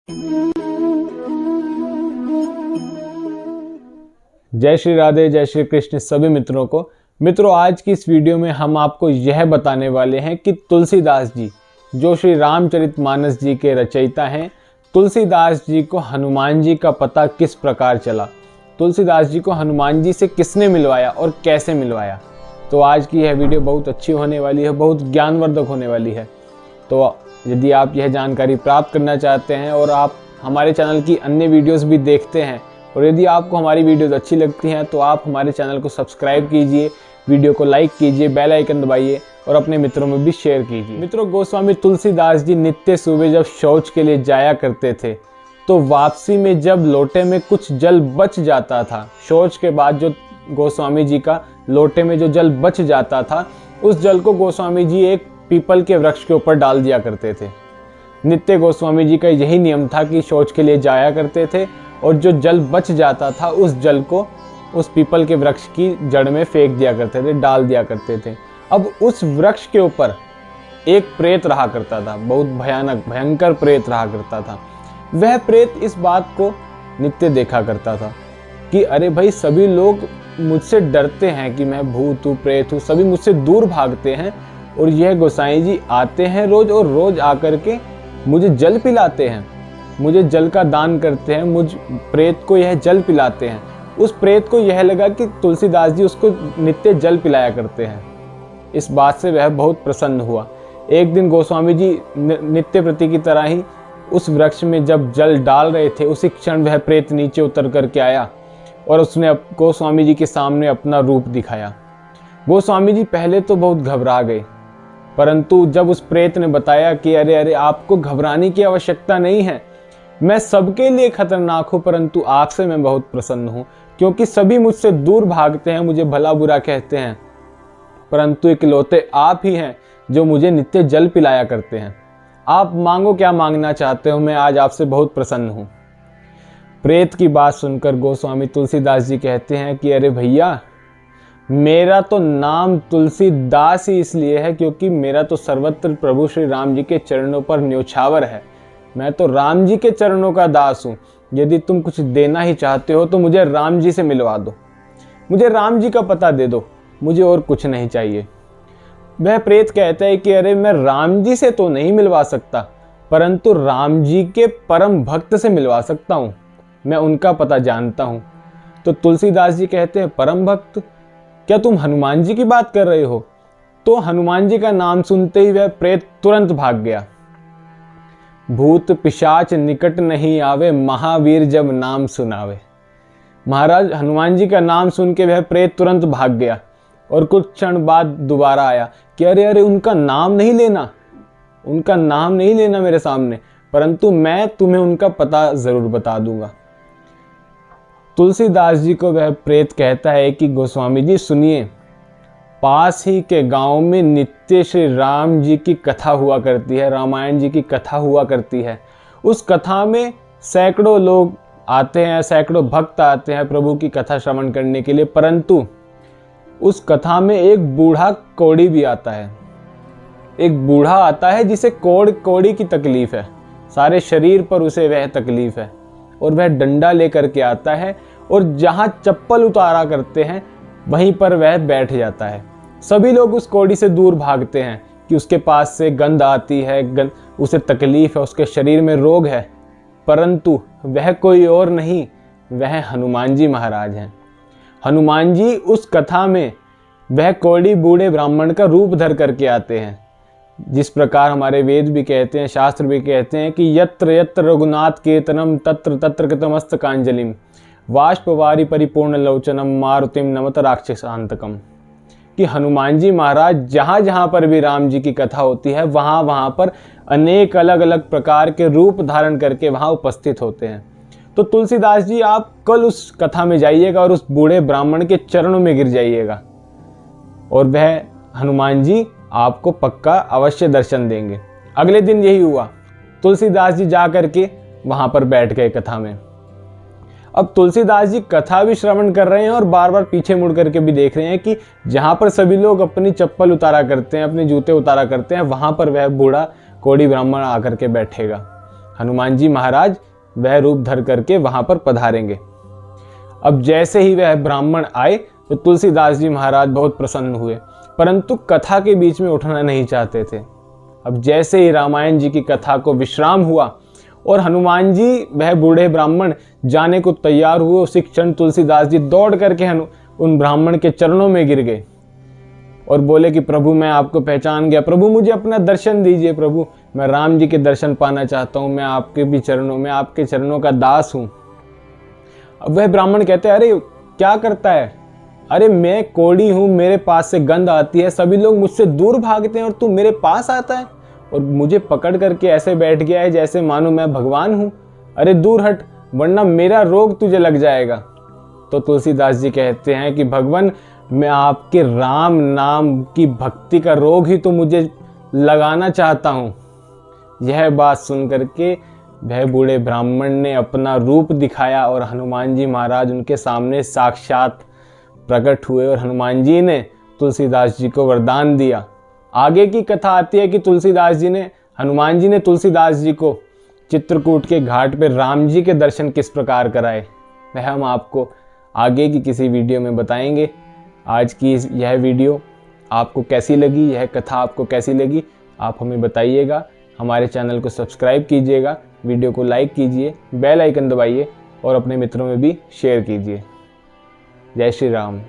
जय श्री राधे, जय श्री कृष्ण सभी मित्रों को। मित्रों, आज की इस वीडियो में हम आपको यह बताने वाले हैं कि तुलसीदास जी, जो श्री रामचरितमानस जी के रचयिता हैं, तुलसीदास जी को हनुमान जी का पता किस प्रकार चला, तुलसीदास जी को हनुमान जी से किसने मिलवाया और कैसे मिलवाया। तो आज की यह वीडियो बहुत अच्छी होने वाली है, बहुत ज्ञानवर्धक होने वाली है। तो यदि आप यह जानकारी प्राप्त करना चाहते हैं और आप हमारे चैनल की अन्य वीडियोस भी देखते हैं और यदि आपको हमारी वीडियोस अच्छी लगती हैं तो आप हमारे चैनल को सब्सक्राइब कीजिए, वीडियो को लाइक कीजिए, बेल आइकन दबाइए और अपने मित्रों में भी शेयर कीजिए। मित्रों, गोस्वामी तुलसीदास जी नित्य सुबह जब शौच के लिए जाया करते थे तो वापसी में जब लोटे में कुछ जल बच जाता था, शौच के बाद जो गोस्वामी जी का लोटे में जो जल बच जाता था, उस जल को गोस्वामी जी एक पीपल के वृक्ष के ऊपर डाल दिया करते थे। नित्य गोस्वामी जी का यही नियम था कि शौच के लिए जाया करते थे और जो जल बच जाता था उस जल को उस पीपल के वृक्ष की जड़ में फेंक दिया करते थे, डाल दिया करते थे। अब उस वृक्ष के ऊपर एक प्रेत रहा करता था, बहुत भयंकर प्रेत रहा करता था। वह प्रेत इस बात को नित्य देखा करता था कि अरे भाई, सभी लोग मुझसे डरते हैं कि मैं भूत हूँ, प्रेत हूँ, सभी मुझसे दूर भागते हैं और यह गोसाई जी आते हैं रोज और रोज आकर के मुझे जल पिलाते हैं, मुझे जल का दान करते हैं, मुझ प्रेत को यह जल पिलाते हैं। उस प्रेत को यह लगा कि तुलसीदास जी उसको नित्य जल पिलाया करते हैं। इस बात से वह बहुत प्रसन्न हुआ। एक दिन गोस्वामी जी नित्य प्रति की तरह ही उस वृक्ष में जब जल डाल रहे थे, उसी क्षण वह प्रेत नीचे उतर करके आया और उसने गोस्वामी जी के सामने अपना रूप दिखाया। गोस्वामी जी पहले तो बहुत घबरा गए, परंतु जब उस प्रेत ने बताया कि अरे अरे, आपको घबराने की आवश्यकता नहीं है, मैं सबके लिए खतरनाक हूँ परंतु आपसे मैं बहुत प्रसन्न हूँ, क्योंकि सभी मुझसे दूर भागते हैं, मुझे भला बुरा कहते हैं, परंतु इकलौते आप ही हैं जो मुझे नित्य जल पिलाया करते हैं। आप मांगो, क्या मांगना चाहते हो, मैं आज आपसे बहुत प्रसन्न हूँ। प्रेत की बात सुनकर गोस्वामी तुलसीदास जी कहते हैं कि अरे भैया, मेरा तो नाम तुलसीदास ही इसलिए है क्योंकि मेरा तो सर्वत्र प्रभु श्री राम जी के चरणों पर न्योछावर है। मैं तो राम जी के चरणों का दास हूँ। यदि तुम कुछ देना ही चाहते हो तो मुझे राम जी से मिलवा दो, मुझे राम जी का पता दे दो, मुझे और कुछ नहीं चाहिए। वह प्रेत कहता है कि अरे, मैं राम जी से तो नहीं मिलवा सकता, परंतु राम जी के परम भक्त से मिलवा सकता हूँ, मैं उनका पता जानता हूँ। तो तुलसीदास जी कहते हैं, परम भक्त, क्या तुम हनुमान जी की बात कर रहे हो? तो हनुमान जी का नाम सुनते ही वह प्रेत तुरंत भाग गया। भूत पिशाच निकट नहीं आवे, महावीर जब नाम सुनावे। महाराज, हनुमान जी का नाम सुन के वह प्रेत तुरंत भाग गया और कुछ क्षण बाद दोबारा आया कि अरे अरे, उनका नाम नहीं लेना, उनका नाम नहीं लेना मेरे सामने, परंतु मैं तुम्हें उनका पता जरूर बता दूंगा। तुलसीदास जी को वह प्रेत कहता है कि गोस्वामी जी सुनिए, पास ही के गांव में नित्य श्री राम जी की कथा हुआ करती है, रामायण जी की कथा हुआ करती है। उस कथा में सैकड़ों लोग आते हैं, सैकड़ों भक्त आते हैं प्रभु की कथा श्रवण करने के लिए, परंतु उस कथा में एक बूढ़ा कौड़ी भी आता है। एक बूढ़ा आता है जिसे कौड़ी की तकलीफ है, सारे शरीर पर उसे वह तकलीफ है और वह डंडा लेकर के आता है और जहाँ चप्पल उतारा करते हैं वहीं पर वह बैठ जाता है। सभी लोग उस कौड़ी से दूर भागते हैं कि उसके पास से गंध आती है, उसे तकलीफ है, उसके शरीर में रोग है, परंतु वह कोई और नहीं, वह हनुमान जी महाराज हैं। हनुमान जी उस कथा में वह कौड़ी बूढ़े ब्राह्मण का रूप धर करके आते हैं। जिस प्रकार हमारे वेद भी कहते हैं, शास्त्र भी कहते हैं कि यत्र यत्र रघुनाथ कीर्तनम तत्र तत्र कृतमस्तकांजलिम वाष्पवारी परिपूर्ण लोचनम मारुतिम नमत राक्षसांतकम। कि हनुमान जी महाराज जहाँ जहाँ पर भी राम जी की कथा होती है वहाँ वहाँ पर अनेक अलग अलग प्रकार के रूप धारण करके वहाँ उपस्थित होते हैं। तो तुलसीदास जी, आप कल उस कथा में जाइएगा और उस बूढ़े ब्राह्मण के चरणों में गिर जाइएगा और वह हनुमान जी आपको पक्का अवश्य दर्शन देंगे। अगले दिन यही हुआ, तुलसीदास जी जा करके वहाँ पर बैठ गए कथा में। अब तुलसीदास जी कथा भी श्रवण कर रहे हैं और बार बार पीछे मुड़ करके भी देख रहे हैं कि जहाँ पर सभी लोग अपनी चप्पल उतारा करते हैं, अपने जूते उतारा करते हैं, वहाँ पर वह बूढ़ा कोढ़ी ब्राह्मण आकर के बैठेगा। हनुमान जी महाराज वह रूप धर करके वहां पर पधारेंगे। अब जैसे ही वह ब्राह्मण आए तो तुलसीदास जी महाराज बहुत प्रसन्न हुए, परंतु कथा के बीच में उठना नहीं चाहते थे। अब जैसे ही रामायण जी की कथा को विश्राम हुआ और हनुमान जी वह बूढ़े ब्राह्मण जाने को तैयार हुए, उसी क्षण तुलसीदास जी दौड़ करके उन ब्राह्मण के चरणों में गिर गए और बोले कि प्रभु मैं आपको पहचान गया, प्रभु मुझे अपना दर्शन दीजिए, प्रभु मैं राम जी के दर्शन पाना चाहता हूँ, मैं आपके चरणों का दास हूँ। अब वह ब्राह्मण कहते हैं अरे क्या करता है, अरे मैं कोढ़ी हूँ, मेरे पास से गंध आती है, सभी लोग मुझसे दूर भागते हैं और तू मेरे पास आता है और मुझे पकड़ करके ऐसे बैठ गया है जैसे मानो मैं भगवान हूँ। अरे दूर हट वरना मेरा रोग तुझे लग जाएगा। तो तुलसीदास जी कहते हैं कि भगवान मैं आपके राम नाम की भक्ति का रोग ही तो मुझे लगाना चाहता हूँ। यह बात सुन करके वह बूढ़े ब्राह्मण ने अपना रूप दिखाया और हनुमान जी महाराज उनके सामने साक्षात प्रकट हुए और हनुमान जी ने तुलसीदास जी को वरदान दिया। आगे की कथा आती है कि हनुमान जी ने तुलसीदास जी को चित्रकूट के घाट पर राम जी के दर्शन किस प्रकार कराए, वह हम आपको आगे की किसी वीडियो में बताएंगे। आज की यह वीडियो आपको कैसी लगी, यह कथा आपको कैसी लगी, आप हमें बताइएगा। हमारे चैनल को सब्सक्राइब कीजिएगा, वीडियो को लाइक कीजिए, बेल आइकन दबाइए और अपने मित्रों में भी शेयर कीजिए। जय श्री राम।